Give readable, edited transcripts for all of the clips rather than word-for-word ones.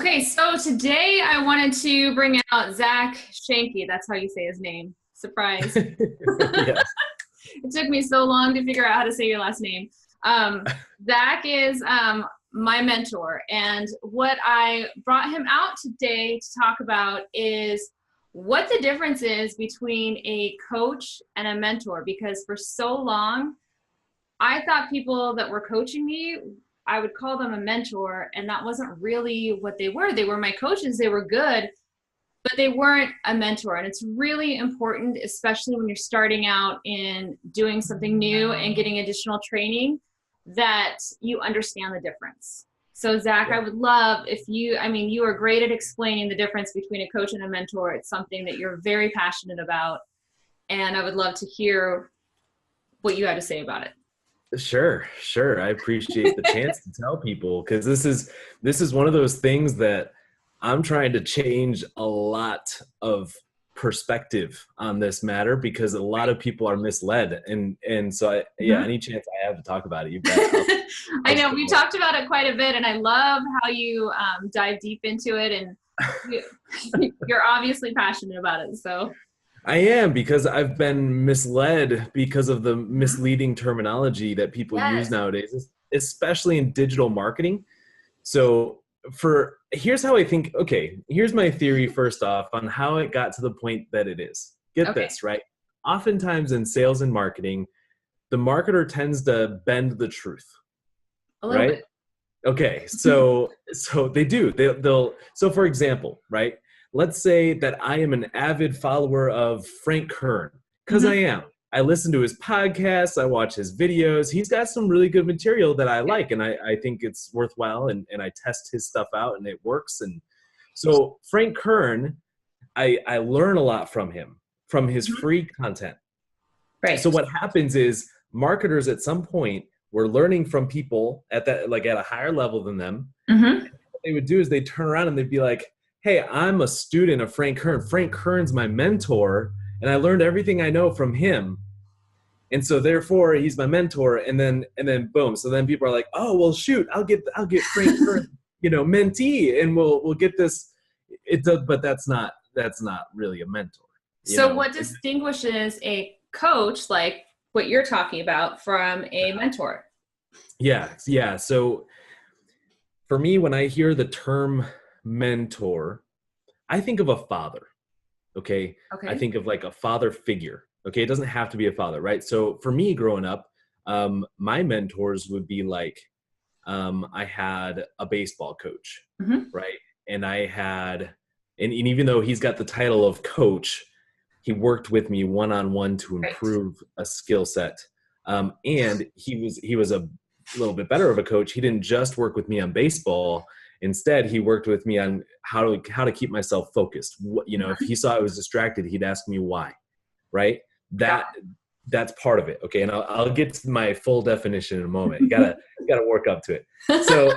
Okay, so today I wanted to bring out Zach Scheunke. That's how you say his name. Surprise. Yes. It took me so long to figure out how to say your last name. Zach is my mentor, and what I brought him out today to talk about is what the difference is between a coach and a mentor, because for so long, I thought people that were coaching me, I would call them a mentor, and that wasn't really what they were. They were my coaches, they were good, but they weren't a mentor. And it's really important, especially when you're starting out in doing something new and getting additional training, that you understand the difference. So Zach, I Yeah. would love if you are great at explaining the difference between a coach and a mentor. It's something that you're very passionate about. And I would love to hear what you had to say about it. Sure. I appreciate the chance to tell people because this is one of those things that I'm trying to change a lot of perspective on this matter because a lot of people are misled and so Mhm. any chance I have to talk about it, you bet. I know we talked about it quite a bit, and I love how you dive deep into it, and you, you're obviously passionate about it. So, I am because I've been misled because of the Mhm. misleading terminology that people use Yes. nowadays, especially in digital marketing. So here's how I think, okay, here's my theory first off on how it got to the point that it is. Get Okay. this, right? Oftentimes in sales and marketing, the marketer tends to bend the truth, A little right? bit. Okay, so they do. They'll so for example, right? Let's say that I am an avid follower of Frank Kern, because I Hmm. am. I listen to his podcasts, I watch his videos. He's got some really good material that I like, and I think it's worthwhile, and I test his stuff out and it works. And so Frank Kern, I learn a lot from him, from his Hmm. free content. So Right. what happens is marketers at some point were learning from people at that like at a higher level than them. Hmm. What they would do is they'd turn around and they'd be like, "Hey, I'm a student of Frank Kern. Frank Kern's my mentor, and I learned everything I know from him. And so therefore he's my mentor." And then boom. So then people are like, "Oh, well shoot, I'll get Frank Kern, mentee, and we'll get this." It does, but that's not really a mentor, you So, know. what distinguishes a coach like what you're talking about from a mentor? Yeah. So for me, when I hear the term mentor, I think of a father. Okay. I Okay. think of like a father figure. Okay. It doesn't have to be a father, right? So for me growing up, my mentors would be like, I had a baseball coach, Hmm. right? And I had, and even though he's got the title of coach, he worked with me one on one to Right. improve a skill set. And he was a little bit better of a coach. He didn't just work with me on baseball. Instead, he worked with me on how to keep myself focused. If Hmm. he saw I was distracted, he'd ask me why, right? Got That's part of it. Okay, and I'll get to my full definition in a moment. You it. gotta work up to it. So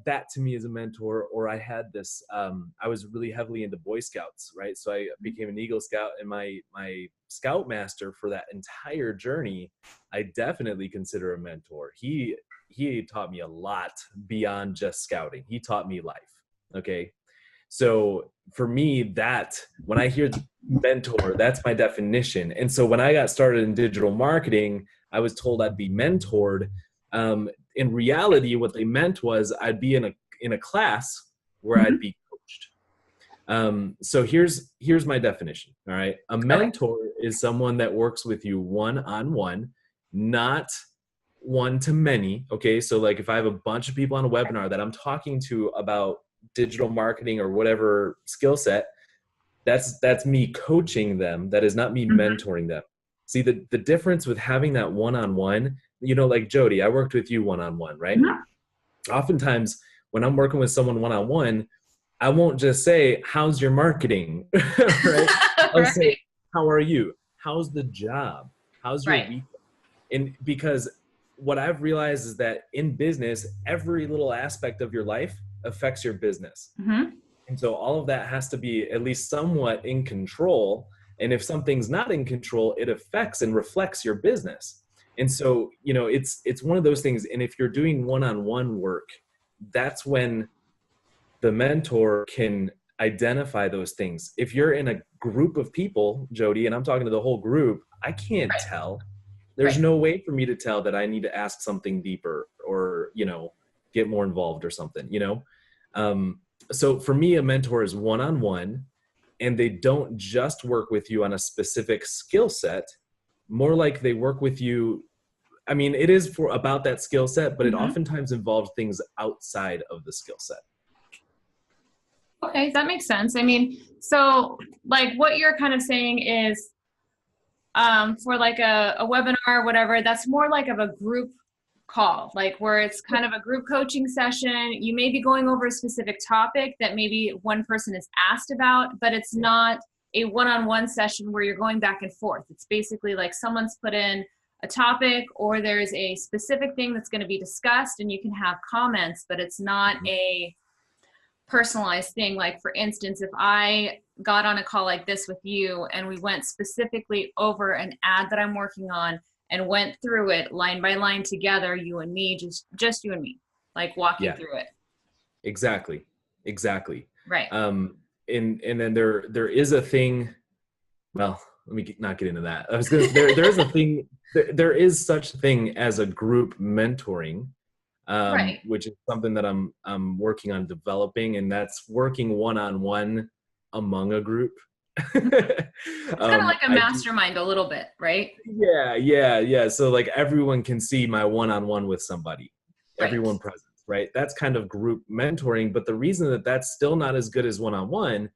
that to me is a mentor. Or I had this, I was really heavily into Boy Scouts, right? So I became an Eagle Scout, and my scoutmaster for that entire journey, I definitely consider a mentor. He taught me a lot beyond just scouting. He taught me life. Okay, so for me, that when I hear mentor, that's my definition. And so when I got started in digital marketing, I was told I'd be mentored. In reality, what they meant was I'd be in a class where I'd Hmm. be coached. So here's my definition. All right, a Okay. mentor is someone that works with you one on one, not one to many. Okay, so like if I have a bunch of people on a webinar that I'm talking to about digital marketing or whatever skill set, that's me coaching them. That is not me Hmm. mentoring them. See the difference with having that one on one. Like Jody, I worked with you one on one, right? Hmm. Oftentimes when I'm working with someone one on one, I won't just say, "How's your marketing?" Right? I'll say, Right. "How are you? How's the job? How's your Right. week?" And because what I've realized is that in business, every little aspect of your life affects your business. Hmm. And so all of that has to be at least somewhat in control. And if something's not in control, it affects and reflects your business. And so, it's one of those things. And if you're doing one-on-one work, that's when the mentor can identify those things. If you're in a group of people, Jody, and I'm talking to the whole group, I can't Right. tell. There's Right. no way for me to tell that I need to ask something deeper or, get more involved or something. Um, so for me, a mentor is one-on-one, and they don't just work with you on a specific skill set, more like they work with you. I mean, it is for about that skill set, but it Hmm. oftentimes involves things outside of the skill set. Okay, that makes sense. I mean, so like what you're kind of saying is for like a webinar or whatever, that's more like of a group call, like where it's kind of a group coaching session. You may be going over a specific topic that maybe one person is asked about, but it's not a one-on-one session where you're going back and forth. It's basically like someone's put in a topic or there's a specific thing that's going to be discussed and you can have comments, but it's not a personalized thing. Like for instance, if I got on a call like this with you and we went specifically over an ad that I'm working on and went through it line by line together, you and me, just you and me, like walking Yeah, through it. exactly. Exactly. Right. And then there is a thing. Well, let me not get into that. I was gonna. There is a thing. There is such a thing as a group mentoring, Right. which is something that I'm working on developing, and that's working one-on-one among a group. It's kind of like a I do. mastermind a little bit, right? Yeah. So like everyone can see my one-on-one with somebody, Right. everyone present, right? That's kind of group mentoring. But the reason that that's still not as good as one-on-one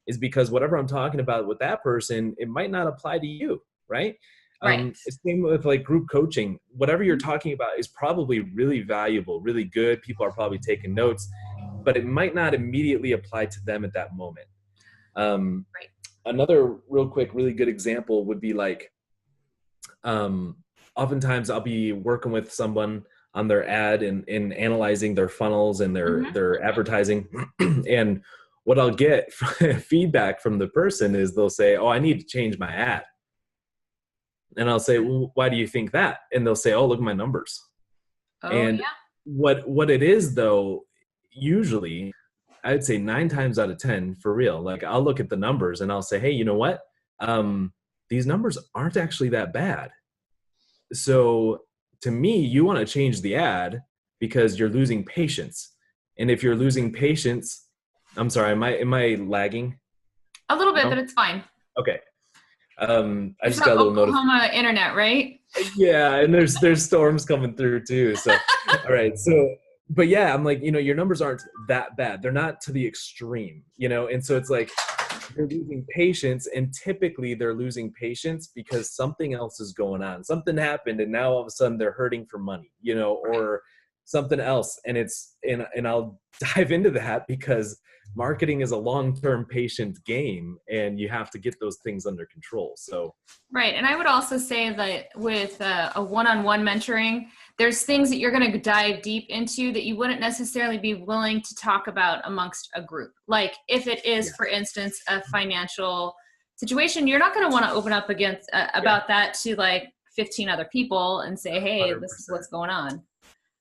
is because whatever I'm talking about with that person, it might not apply to you, right? Right. It's same with like group coaching. Whatever you're talking about is probably really valuable, really good. People are probably taking notes, but it might not immediately apply to them at that moment. Um, Right. Another real quick, really good example would be like, um, oftentimes I'll be working with someone on their ad and analyzing their funnels and Hmm. their advertising. And what I'll get feedback from the person is they'll say, "Oh, I need to change my ad." And I'll say, "Well, why do you think that?" And they'll say, "Oh, look at my numbers." Oh And yeah. what it is though, usually I'd say 9 times out of 10 for real, like I'll look at the numbers and I'll say, "Hey, you know what? These numbers aren't actually that bad. So to me, you want to change the ad because you're losing patience. And if you're losing patience, I'm sorry, am I lagging? A little bit, but No? it's fine. Okay. I It's just got the a little notice. Oklahoma internet, right? Yeah, and there's storms coming through too. So all right. So but yeah, I'm like, your numbers aren't that bad. They're not to the extreme, and so it's like they're losing patience, and typically they're losing patience because something else is going on. Something happened and now all of a sudden they're hurting for money, Right. or something else. And I'll dive into that because marketing is a long-term patient game and you have to get those things under control. So Right. And I would also say that with a one-on-one mentoring, there's things that you're going to dive deep into that you wouldn't necessarily be willing to talk about amongst a group. Like if it is, yeah, for instance, a financial situation, you're not going to want to open up against yeah, about that to like 15 other people and say, hey, this is 100%. what's going on.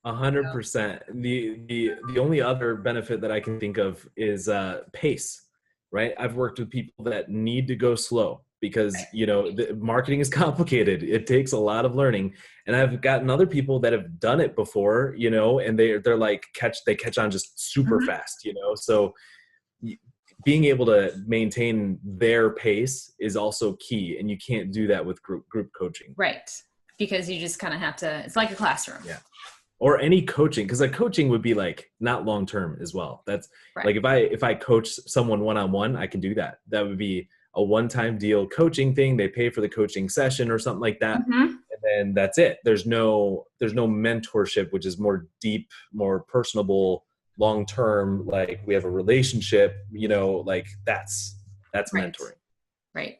You know? 100%. The only other benefit that I can think of is pace, right? I've worked with people that need to go slow because the marketing is complicated. It takes a lot of learning, and I've gotten other people that have done it before, and they're like they catch on just super Mhm. fast. So y- being able to maintain their pace is also key, and you can't do that with group coaching. Right. Because you just kind of have to, it's like a classroom. Yeah. Or any coaching, because like coaching would be like not long term as well. That's Right. like if I coach someone one-on-one, I can do that. That would be a one-time deal coaching thing. They pay for the coaching session or something like that, Hmm. and then that's it. There's no mentorship, which is more deep, more personable, long term. Like we have a relationship, like that's Right. mentoring. Right.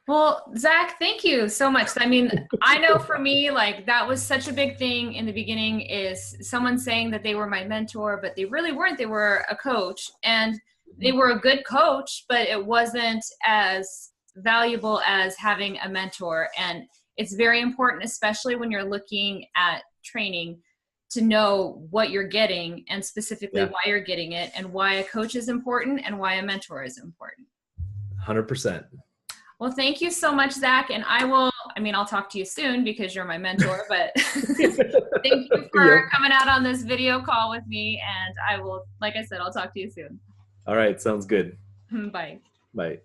Well, Zach, thank you so much. I mean, I know for me, like that was such a big thing in the beginning is someone saying that they were my mentor, but they really weren't. They were a coach and they Mhm. were a good coach, but it wasn't as valuable as having a mentor. And it's very important, especially when you're looking at training, to know what you're getting and specifically why you're getting it and why a coach is important and why a mentor is important. 100%. Well, thank you so much, Zach. And I'll talk to you soon because you're my mentor, but thank you for coming out on this video call with me. And like I said, I'll talk to you soon. All right. Sounds good. Bye. Bye.